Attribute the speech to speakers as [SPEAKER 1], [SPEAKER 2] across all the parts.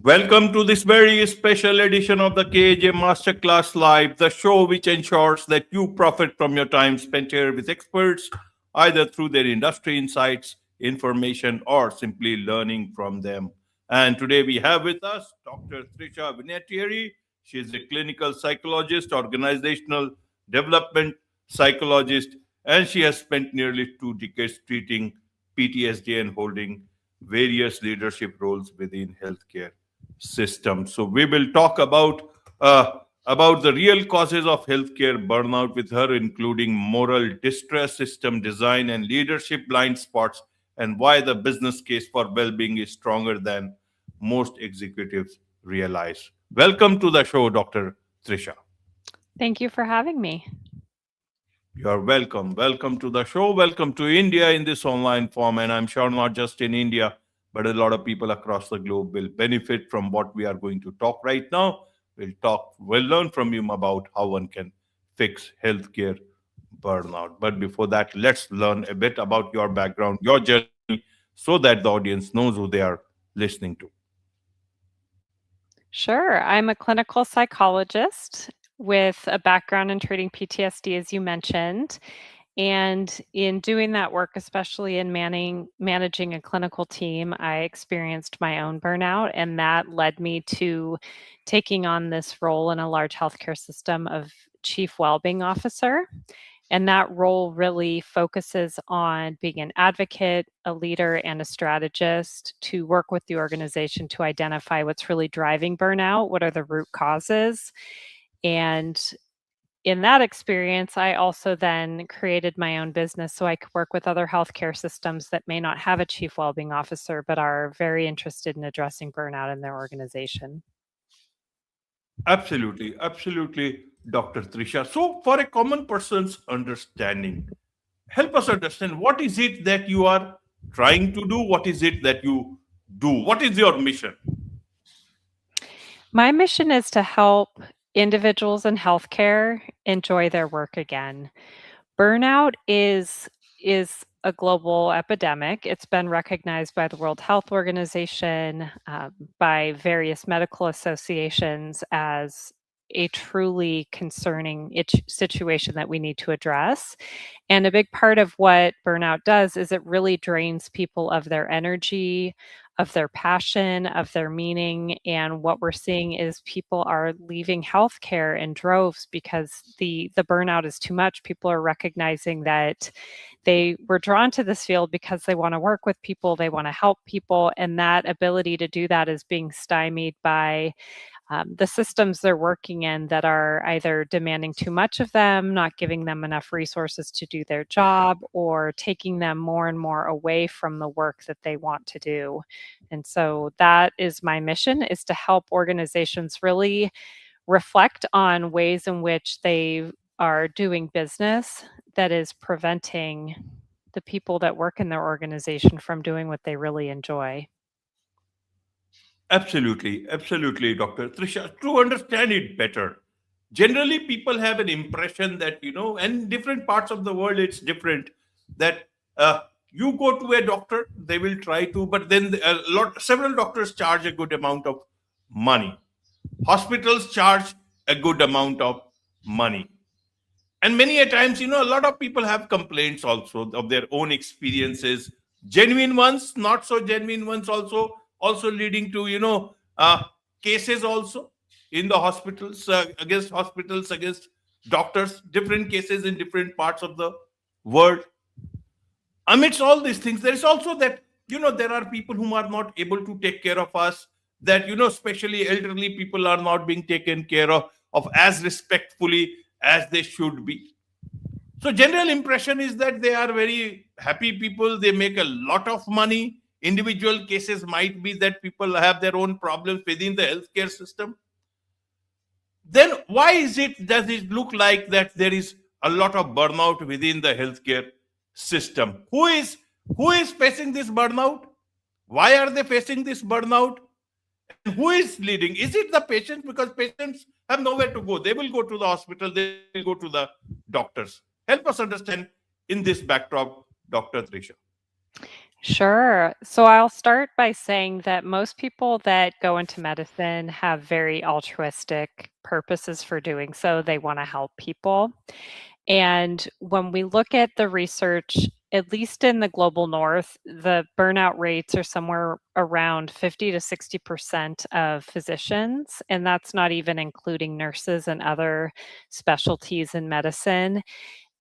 [SPEAKER 1] Welcome to this very special edition of the KAJ Masterclass Live, the show which ensures that you profit from your time spent here with experts, either through their industry insights, information, or simply learning from them. And today we have with us Dr. Trisha Vinatieri. She is a clinical psychologist, organizational development psychologist, and she has spent nearly 2 decades treating PTSD and holding various leadership roles within healthcare system. So we will talk about the real causes of healthcare burnout with her, including moral distress, system design, and leadership blind spots, and why the business case for well-being is stronger than most executives realize. Welcome to the show, Dr. Trisha.
[SPEAKER 2] Thank you for having me.
[SPEAKER 1] You're welcome. Welcome to the show. Welcome to India in this online form. And I'm sure not just in India, but a lot of people across the globe will benefit from what we are going to talk right now. We'll learn from you about how one can fix healthcare burnout. But before that, let's learn a bit about your background, your journey, so that the audience knows who they are listening to.
[SPEAKER 2] Sure. I'm a clinical psychologist with a background in treating PTSD, as you mentioned. And in doing that work, especially in managing a clinical team, I experienced my own burnout, and that led me to taking on this role in a large healthcare system of chief wellbeing officer. And that role really focuses on being an advocate, a leader, and a strategist to work with the organization to identify what's really driving burnout, what are the root causes. And in that experience, I also then created my own business so I could work with other healthcare systems that may not have a chief wellbeing officer, but are very interested in addressing burnout in their organization.
[SPEAKER 1] Absolutely, absolutely, Dr. Trisha. So, for a common person's understanding, help us understand what is it that you are trying to do? What is it that you do? What is your mission?
[SPEAKER 2] My mission is to help individuals in healthcare enjoy their work again. Burnout is a global epidemic. It's been recognized by the World Health Organization, by various medical associations as a truly concerning situation that we need to address. And a big part of what burnout does is it really drains people of their energy, of their passion, of their meaning. And what we're seeing is people are leaving healthcare in droves because the burnout is too much. People are recognizing that they were drawn to this field because they want to work with people, they want to help people, and that ability to do that is being stymied by the systems they're working in that are either demanding too much of them, not giving them enough resources to do their job, or taking them more and more away from the work that they want to do. And so that is my mission, is to help organizations really reflect on ways in which they are doing business that is preventing the people that work in their organization from doing what they really enjoy.
[SPEAKER 1] Absolutely, absolutely, Dr. Trisha. To understand it better, generally people have an impression that, and in different parts of the world it's different, that you go to a doctor, they will try to, but then several doctors charge a good amount of money. Hospitals charge a good amount of money. And many a times, a lot of people have complaints also of their own experiences, genuine ones, not so genuine ones also leading to, cases also in the hospitals, against doctors, different cases in different parts of the world. Amidst all these things, there is also that, there are people whom are not able to take care of us, that, especially elderly people are not being taken care of as respectfully as they should be. So general impression is that they are very happy people, they make a lot of money. Individual cases might be that people have their own problems within the healthcare system. Then why does it look like that there is a lot of burnout within the healthcare system? Who is facing this burnout? Why are they facing this burnout? And who is leading? Is it the patients? Because patients have nowhere to go. They will go to the hospital, they will go to the doctors. Help us understand in this backdrop, Dr. Trisha.
[SPEAKER 2] Sure. So I'll start by saying that most people that go into medicine have very altruistic purposes for doing so. They want to help people. And when we look at the research, at least in the global north, the burnout rates are somewhere around 50 to 60% of physicians. And that's not even including nurses and other specialties in medicine.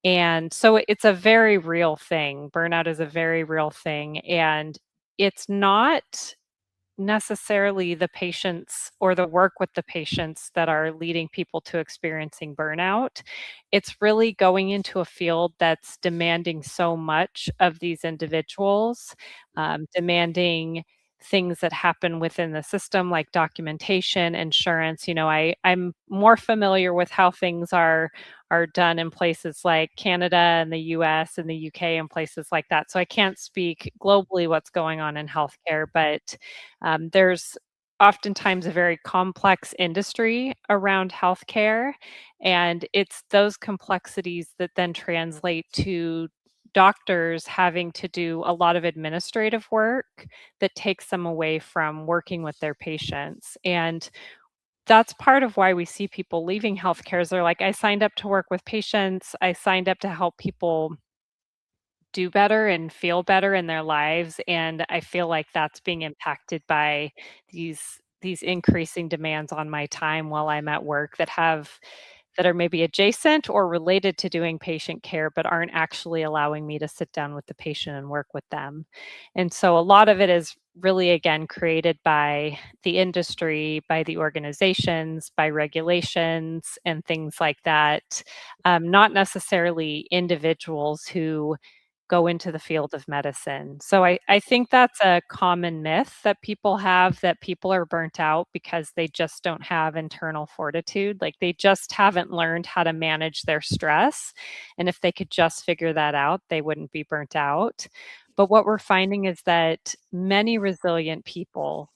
[SPEAKER 2] And so it's a very real thing. Burnout is a very real thing. And it's not necessarily the patients or the work with the patients that are leading people to experiencing burnout. It's really going into a field that's demanding so much of these individuals, demanding things that happen within the system like documentation, insurance. I'm more familiar with how things are done in places like Canada and the US and the UK and places like that. So I can't speak globally what's going on in healthcare, but there's oftentimes a very complex industry around healthcare, and it's those complexities that then translate to doctors having to do a lot of administrative work that takes them away from working with their patients. And that's part of why we see people leaving healthcare is they're like, I signed up to work with patients. I signed up to help people do better and feel better in their lives, and I feel like that's being impacted by these increasing demands on my time while I'm at work that are maybe adjacent or related to doing patient care, but aren't actually allowing me to sit down with the patient and work with them. And so a lot of it is really, again, created by the industry, by the organizations, by regulations, and things like that, not necessarily individuals who go into the field of medicine. So I think that's a common myth that people have, that people are burnt out because they just don't have internal fortitude. Like they just haven't learned how to manage their stress. And if they could just figure that out, they wouldn't be burnt out. But what we're finding is that many resilient people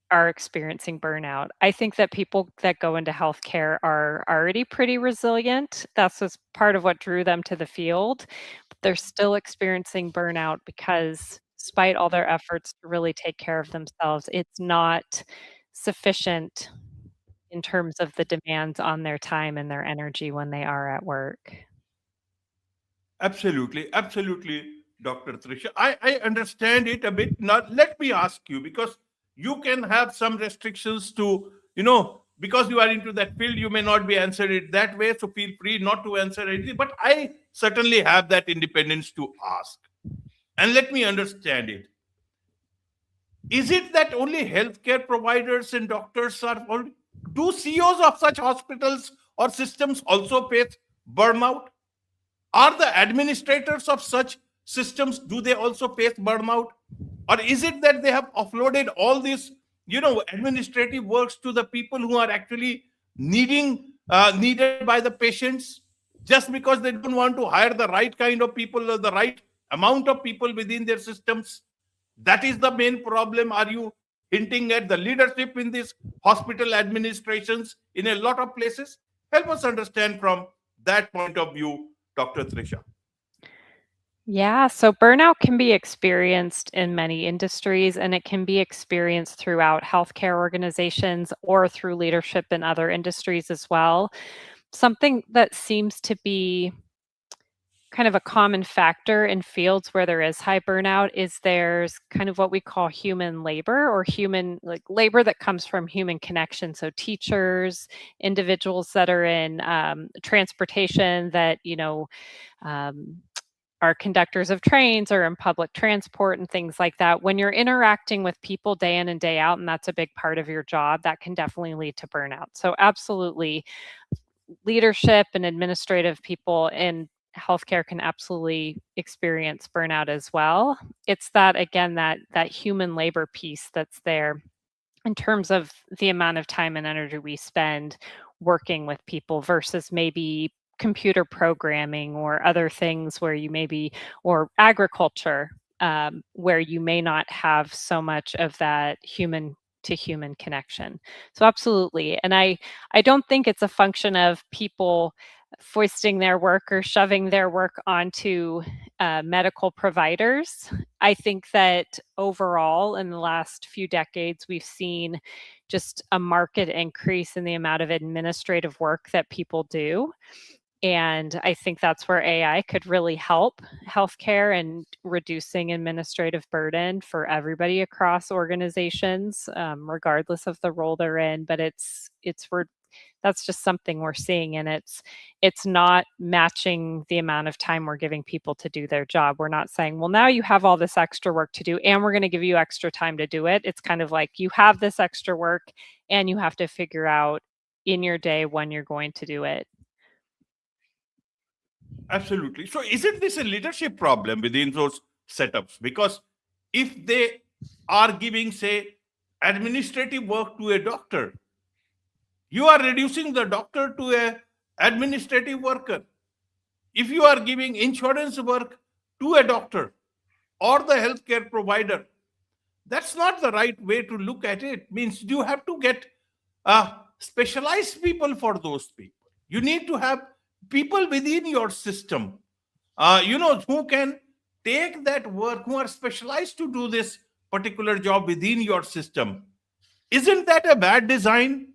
[SPEAKER 2] are experiencing burnout. I think that people that go into healthcare are already pretty resilient. That's just part of what drew them to the field. But they're still experiencing burnout because despite all their efforts to really take care of themselves, it's not sufficient in terms of the demands on their time and their energy when they are at work.
[SPEAKER 1] Absolutely, absolutely, Dr. Trisha. I understand it a bit. Now, let me ask you, because you can have some restrictions to, because you are into that field, you may not be answered it that way. So feel free not to answer anything. But I certainly have that independence to ask. And let me understand it. Is it that only healthcare providers and doctors are, do CEOs of such hospitals or systems also face burnout? Are the administrators of such systems, do they also face burnout? Or is it that they have offloaded all these, administrative works to the people who are actually needed by the patients, just because they don't want to hire the right kind of people or the right amount of people within their systems? That is the main problem. Are you hinting at the leadership in these hospital administrations in a lot of places? Help us understand from that point of view, Dr. Trisha.
[SPEAKER 2] Yeah, so burnout can be experienced in many industries, and it can be experienced throughout healthcare organizations or through leadership in other industries as well. Something that seems to be kind of a common factor in fields where there is high burnout is there's kind of what we call human labor, or human, like labor that comes from human connection. So teachers, individuals that are in transportation, that um, are conductors of trains or in public transport and things like that. When you're interacting with people day in and day out, and that's a big part of your job, that can definitely lead to burnout. So absolutely, leadership and administrative people in healthcare can absolutely experience burnout as well. It's that, again, that human labor piece that's there in terms of the amount of time and energy we spend working with people versus maybe computer programming or other things where you maybe, or agriculture, where you may not have so much of that human to human connection. So absolutely. And I don't think it's a function of people foisting their work or shoving their work onto medical providers. I think that overall, in the last few decades, we've seen just a marked increase in the amount of administrative work that people do. And I think that's where AI could really help healthcare and reducing administrative burden for everybody across organizations, regardless of the role they're in. But that's just something we're seeing, and it's not matching the amount of time we're giving people to do their job. We're not saying, well, now you have all this extra work to do and we're going to give you extra time to do it. It's kind of like you have this extra work and you have to figure out in your day when you're going to do it.
[SPEAKER 1] Absolutely. So, isn't this a leadership problem within those setups? Because if they are giving, say, administrative work to a doctor, you are reducing the doctor to a administrative worker. If you are giving insurance work to a doctor or the healthcare provider, that's not the right way to look at it. Means you have to get specialized people for those people. You need to have people within your system, who can take that work, who are specialized to do this particular job within your system. Isn't that a bad design?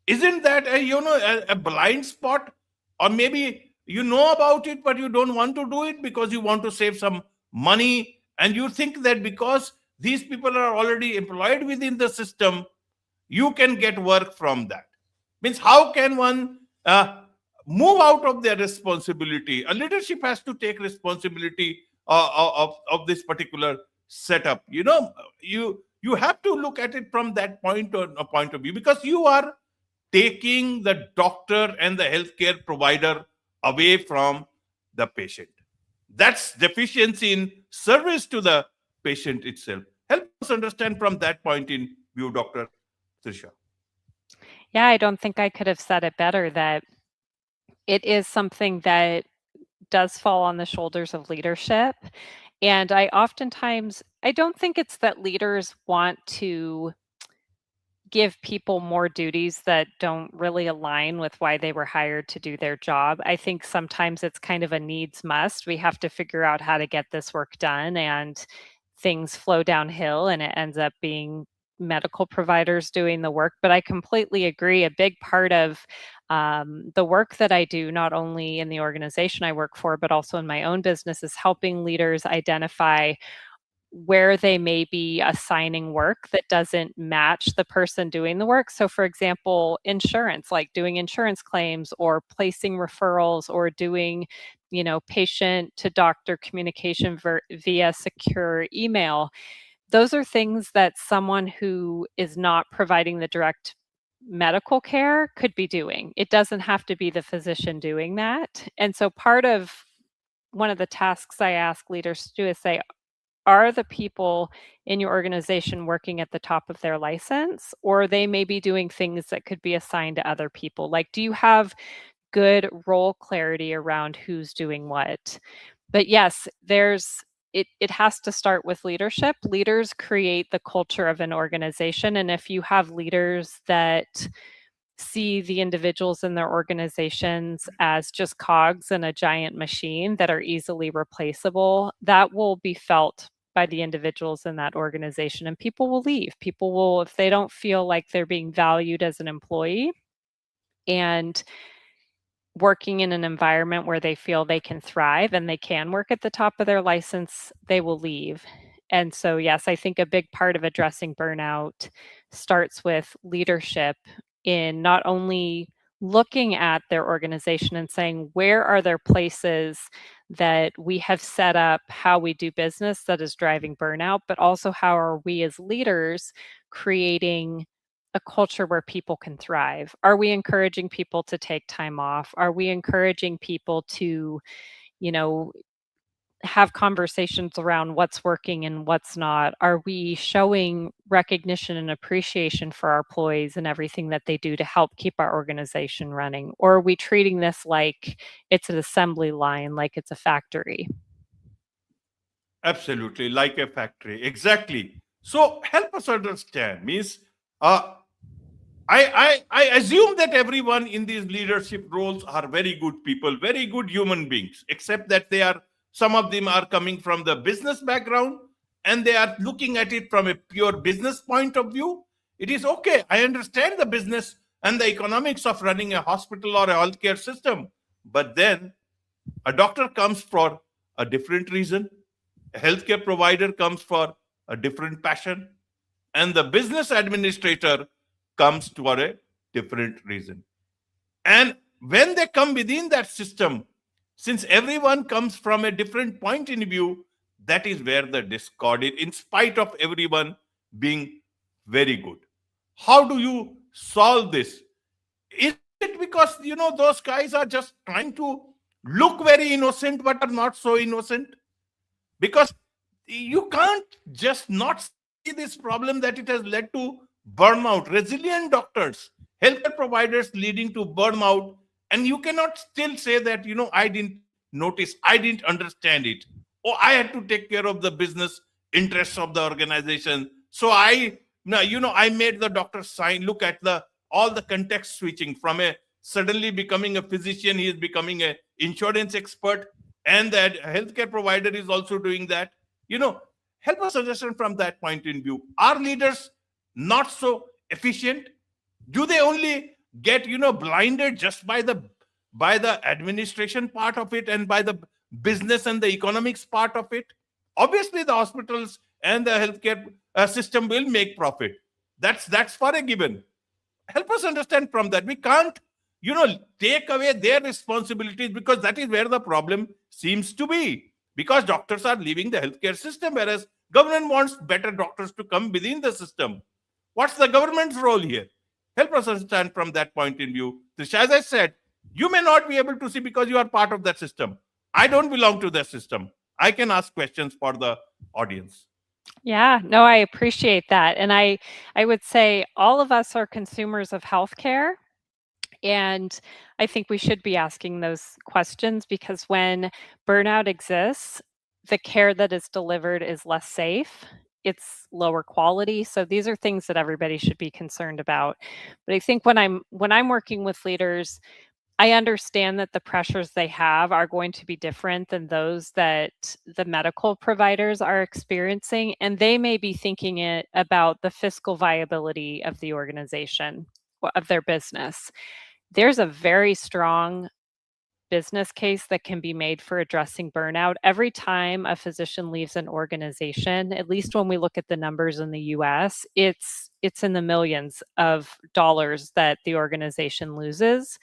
[SPEAKER 1] Isn't that a blind spot? Or maybe you know about it but you don't want to do it because you want to save some money, and you think that because these people are already employed within the system, you can get work from that. Means how can one move out of their responsibility? A leadership has to take responsibility of this particular setup. You have to look at it from that point of view, because you are taking the doctor and the healthcare provider away from the patient. That's deficiency in service to the patient itself. Help us understand from that point in view, Dr. Trisha.
[SPEAKER 2] Yeah, I don't think I could have said it better, that it is something that does fall on the shoulders of leadership. And I don't think it's that leaders want to give people more duties that don't really align with why they were hired to do their job. I think sometimes it's kind of a needs must. We have to figure out how to get this work done, and things flow downhill and it ends up being medical providers doing the work. But I completely agree. A big part of the work that I do, not only in the organization I work for, but also in my own business, is helping leaders identify where they may be assigning work that doesn't match the person doing the work. So, for example, insurance, like doing insurance claims or placing referrals or doing, patient to doctor communication via secure email. Those are things that someone who is not providing the direct medical care could be doing. It doesn't have to be the physician doing that. And so one of the tasks I ask leaders to do is say, are the people in your organization working at the top of their license, or they may be doing things that could be assigned to other people? Like, do you have good role clarity around who's doing what? But yes, it has to start with leadership. Leaders create the culture of an organization. And if you have leaders that see the individuals in their organizations as just cogs in a giant machine that are easily replaceable, that will be felt by the individuals in that organization, and people will leave. People will, if they don't feel like they're being valued as an employee and working in an environment where they feel they can thrive and they can work at the top of their license, they will leave. And so, yes, I think a big part of addressing burnout starts with leadership in not only looking at their organization and saying, where are there places that we have set up how we do business that is driving burnout, but also how are we as leaders creating a culture where people can thrive? Are we encouraging people to take time off? Are we encouraging people to, have conversations around what's working and what's not? Are we showing recognition and appreciation for our employees and everything that they do to help keep our organization running? Or are we treating this like it's an assembly line, like it's a factory?
[SPEAKER 1] Absolutely, like a factory. Exactly. So help us understand. Means, I assume that everyone in these leadership roles are very good people, very good human beings, except that they are Some of them are coming from the business background and they are looking at it from a pure business point of view. It is okay. I understand the business and the economics of running a hospital or a healthcare system. But then a doctor comes for a different reason, a healthcare provider comes for a different passion, and the business administrator comes for a different reason. And when they come within that system, since everyone comes from a different point in view, that is where the discord is, in spite of everyone being very good. How do you solve this? Is it because, those guys are just trying to look very innocent but are not so innocent? Because you can't just not see this problem that it has led to burnout, resilient doctors, healthcare providers leading to burnout, and you cannot still say that, I didn't notice, I didn't understand it, or I had to take care of the business interests of the organization. So I, now, I made the doctor sign, look at the all the context switching from a suddenly becoming a physician, he is becoming a insurance expert, and that healthcare provider is also doing that. you know Help us understand from that point in view, are leaders not so efficient? Do they only get blinded just by the administration part of it and by the business and the economics part of it? Obviously the hospitals and the healthcare system will make profit. That's for a given. Help us understand from that. We can't take away their responsibilities, because that is where the problem seems to be, because doctors are leaving the healthcare system, whereas government wants better doctors to come within the system. What's the government's role here? Help us understand from that point in view. Trisha, as I said, you may not be able to see because you are part of that system. I don't belong to that system. I can ask questions for the audience.
[SPEAKER 2] Yeah, no, I appreciate that. And I would say all of us are consumers of healthcare. And I think we should be asking those questions, because when burnout exists, the care that is delivered is less safe. It's lower quality. So these are things that everybody should be concerned about. But I think when I'm working with leaders, I understand that the pressures they have are going to be different than those that the medical providers are experiencing, and they may be thinking it about the fiscal viability of the organization, of their business. There's a very strong business case that can be made for addressing burnout. Every time a physician leaves an organization, at least when we look at the numbers in the US, it's in the millions of dollars that the organization loses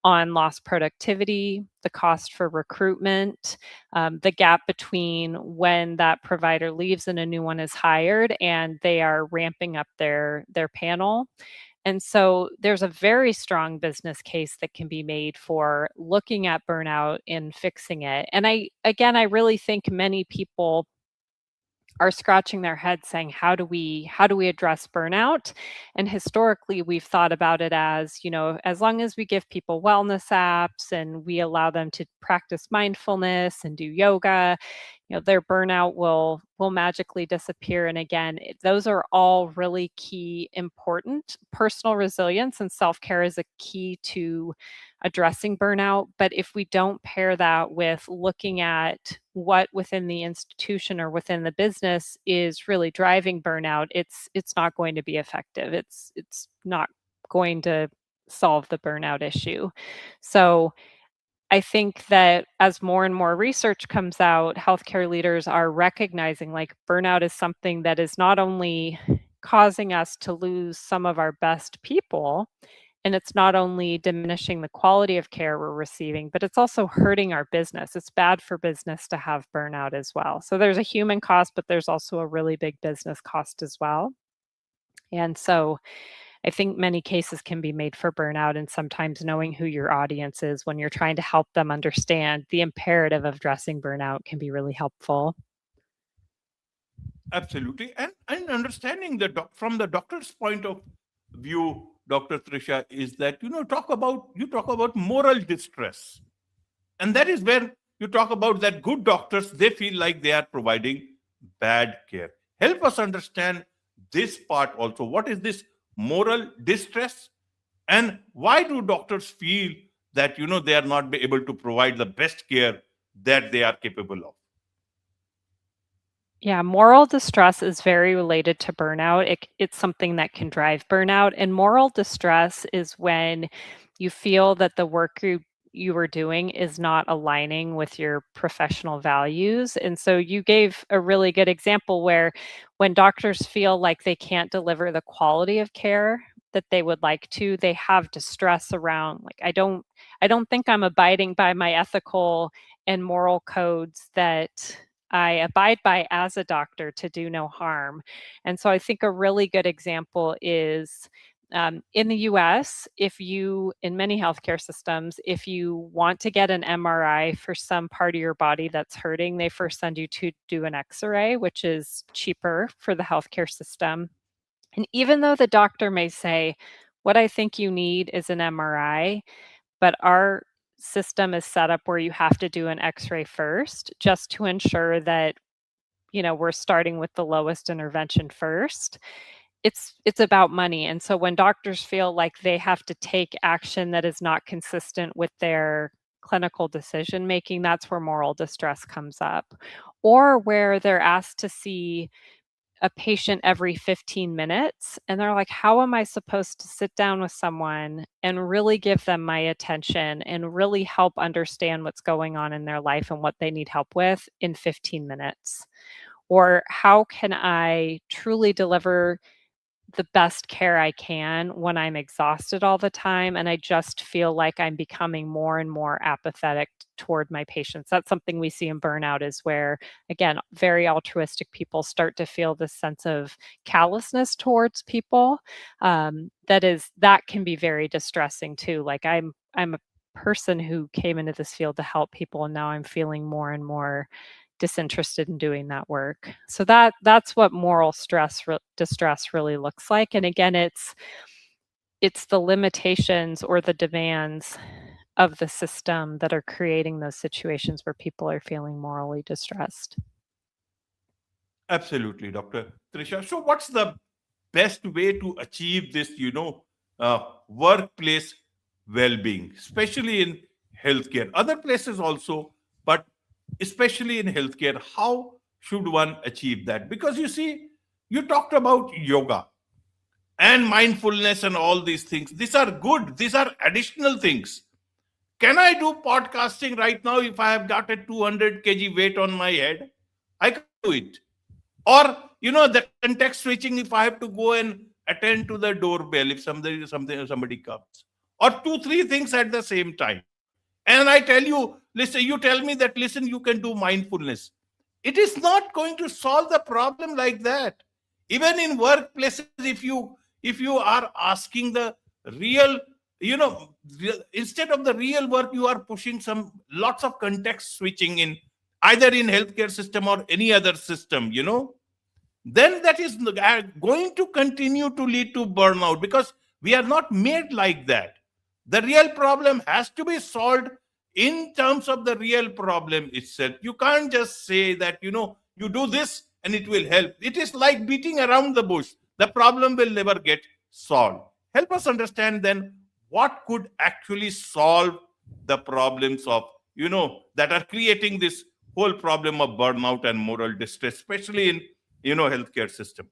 [SPEAKER 2] on lost productivity, the cost for recruitment, the gap between when that provider leaves and a new one is hired, and they are ramping up their panel. And so there's a very strong business case that can be made for looking at burnout and fixing it. And I really think many people are scratching their heads saying, how do we address burnout? And historically, we've thought about it as, as long as we give people wellness apps and we allow them to practice mindfulness and do yoga, their burnout will magically disappear. And again, those are all really key, important. Personal resilience and self-care is a key to addressing burnout. But if we don't pair that with looking at what within the institution or within the business is really driving burnout, it's not going to be effective. It's not going to solve the burnout issue. So I think that as more and more research comes out, healthcare leaders are recognizing like burnout is something that is not only causing us to lose some of our best people, and it's not only diminishing the quality of care we're receiving, but it's also hurting our business. It's bad for business to have burnout as well. So there's a human cost, but there's also a really big business cost as well. And so I think many cases can be made for burnout, and sometimes knowing who your audience is when you're trying to help them understand the imperative of addressing burnout can be really helpful.
[SPEAKER 1] Absolutely. And understanding from the doctor's point of view, Dr. Trisha, is that you talk about moral distress. And that is where you talk about that good doctors, they feel like they are providing bad care. Help us understand this part also. What is this moral distress? And why do doctors feel that they are not be able to provide the best care that they are capable of.
[SPEAKER 2] Yeah, moral distress is very related to burnout. It's something that can drive burnout. And moral distress is when you feel that the work you are doing is not aligning with your professional values. And so you gave a really good example where when doctors feel like they can't deliver the quality of care that they would like to, they have distress around like I don't think I'm abiding by my ethical and moral codes that I abide by as a doctor to do no harm. And so I think a really good example is in the US, in many healthcare systems, if you want to get an MRI for some part of your body that's hurting, they first send you to do an x ray, which is cheaper for the healthcare system. And even though the doctor may say, what I think you need is an MRI, but our system is set up where you have to do an x-ray first just to ensure that we're starting with the lowest intervention first. It's about money, and so when doctors feel like they have to take action that is not consistent with their clinical decision making, that's where moral distress comes up. Or where they're asked to see a patient every 15 minutes and they're like, how am I supposed to sit down with someone and really give them my attention and really help understand what's going on in their life and what they need help with in 15 minutes? Or how can I truly deliver the best care I can when I'm exhausted all the time and I just feel like I'm becoming more and more apathetic toward my patients? That's something we see in burnout, is where, again, very altruistic people start to feel this sense of callousness towards people. That can be very distressing too. Like I'm a person who came into this field to help people, and now I'm feeling more and more disinterested in doing that work. So that's what moral distress really looks like. And again, it's the limitations or the demands of the system that are creating those situations where people are feeling morally distressed.
[SPEAKER 1] Absolutely, Dr. Trisha. So, what's the best way to achieve this, workplace well being, especially in healthcare? Other places also, but especially in healthcare, how should one achieve that? Because you see, you talked about yoga and mindfulness and all these things. These are good, these are additional things. Can I do podcasting right now if I have got a 200 kg weight on my head? I can't do it. Or, the context switching if I have to go and attend to the doorbell if somebody comes. Or two, three things at the same time. And I tell you, listen, you tell me that, listen, you can do mindfulness. It is not going to solve the problem like that. Even in workplaces, if you are asking the real, instead of the real work, you are pushing some lots of context switching in either in healthcare system or any other system, then that is going to continue to lead to burnout, because we are not made like that. The real problem has to be solved in terms of the real problem itself. You can't just say that, you do this and it will help. It is like beating around the bush. The problem will never get solved. Help us understand then what could actually solve the problems of, that are creating this whole problem of burnout and moral distress, especially in healthcare system.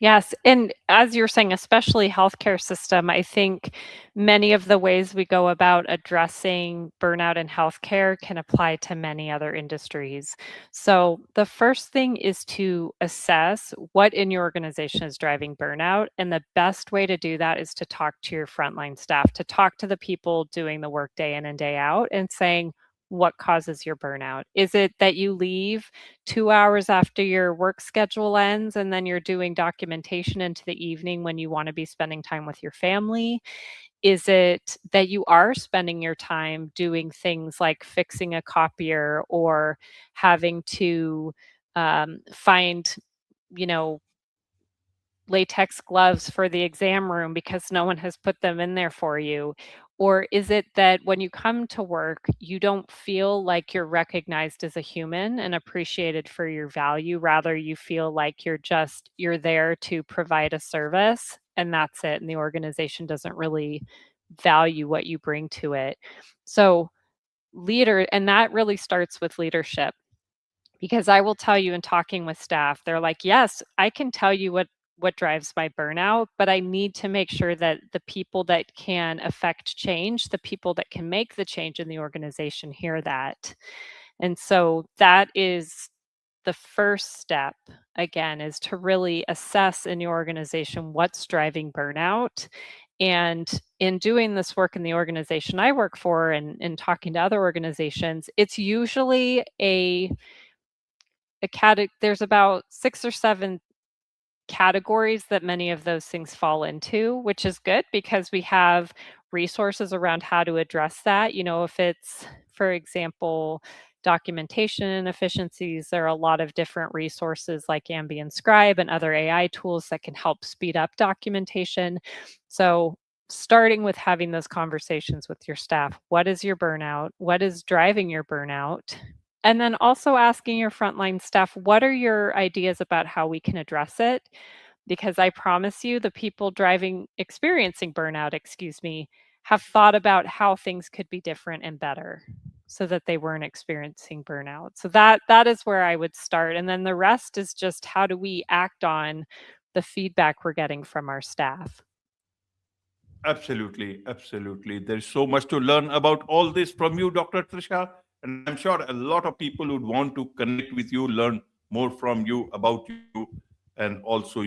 [SPEAKER 2] Yes, and as you're saying, especially healthcare system, I think many of the ways we go about addressing burnout in healthcare can apply to many other industries. So the first thing is to assess what in your organization is driving burnout. And the best way to do that is to talk to your frontline staff, to talk to the people doing the work day in and day out and saying, what causes your burnout? Is it that you leave 2 hours after your work schedule ends and then you're doing documentation into the evening when you want to be spending time with your family? Is it that you are spending your time doing things like fixing a copier or having to find, you know, latex gloves for the exam room because no one has put them in there for you? Or is it that when you come to work, you don't feel like you're recognized as a human and appreciated for your value? Rather, you feel like you're there to provide a service and that's it. And the organization doesn't really value what you bring to it. So and that really starts with leadership. Because I will tell you, in talking with staff, they're like, yes, I can tell you what drives my burnout, but I need to make sure that the people that can affect change, the people that can make the change in the organization, hear that. And so that is the first step, again, is to really assess in your organization what's driving burnout. And in doing this work in the organization I work for, and talking to other organizations, it's usually there's about 6 or 7 categories that many of those things fall into, which is good because we have resources around how to address that. If it's, for example, documentation inefficiencies, there are a lot of different resources like Ambient Scribe and other AI tools that can help speed up documentation. So starting with having those conversations with your staff. What is your burnout? What is driving your burnout? And then also asking your frontline staff, what are your ideas about how we can address it? Because I promise you, the people experiencing burnout, have thought about how things could be different and better so that they weren't experiencing burnout. So that is where I would start. And then the rest is just, how do we act on the feedback we're getting from our staff?
[SPEAKER 1] Absolutely, absolutely. There's so much to learn about all this from you, Dr. Trisha. And I'm sure a lot of people would want to connect with you, learn more from you, about you, and also,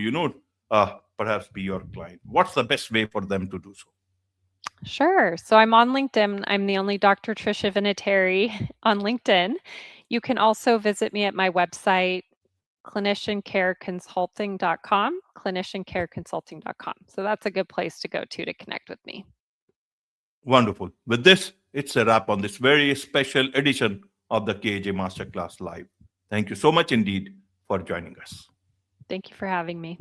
[SPEAKER 1] perhaps be your client. What's the best way for them to do so?
[SPEAKER 2] Sure. So I'm on LinkedIn. I'm the only Dr. Trisha Vinatieri on LinkedIn. You can also visit me at my website, cliniciancareconsulting.com. So that's a good place to go to connect with me.
[SPEAKER 1] Wonderful. With this, it's a wrap on this very special edition of the KAJ Masterclass Live. Thank you so much indeed for joining us.
[SPEAKER 2] Thank you for having me.